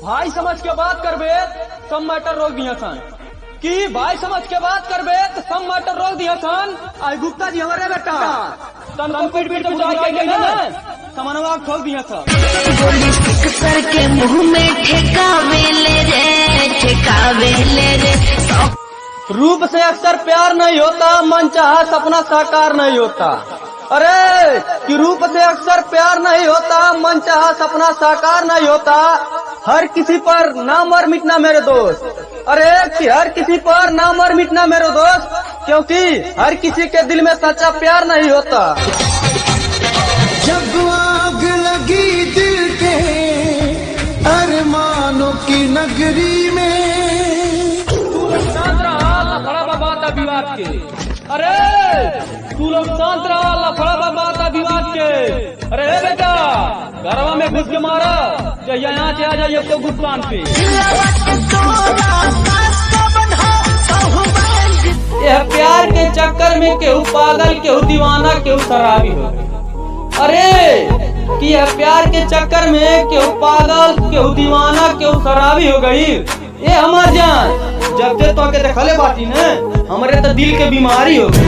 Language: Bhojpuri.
भाई समझ के बात करबे सब मैटर रोक दिया सन कि भाई समझ के बात करबे तो सब मैटर रोक दिया सन। आई गुप्ता जी हमारे बेटा तन पीट पीट बुझा के गए ना सामानवा ठोक दिया था। गोली सर के मुंह में ठेकावे ले रे रूप से अक्सर प्यार नहीं होता, मन चाहा सपना साकार नहीं होता। अरे कि रूप से अक्सर प्यार नहीं होता, मन चाहा सपना साकार नहीं होता। हर किसी पर नाम और मिटना मेरे दोस्त। अरे कि हर किसी पर नाम और मिटना मेरे दोस्त, क्योंकि हर किसी के दिल में सच्चा प्यार नहीं होता। जब आग लगी दिल के अरमानों की नगरी में, विवाद के। अरे तू लोग शांत रहा, लफड़ा बात विवाद के। अरे बेटा घरवा में घुस के मारा, यहाँ से आ जाइए तो गुस्तान पे। यह प्यार के चक्कर में केहू पागल, केहू दीवाना, केहू शराबी हो गई। अरे कि यह प्यार के चक्कर में केहू पागल, केहू दीवाना, केहू शराबी हो गई। ये हमार जान जब से तो के देखले बाटी न, हमरे तो दिल के बीमारी हो गई।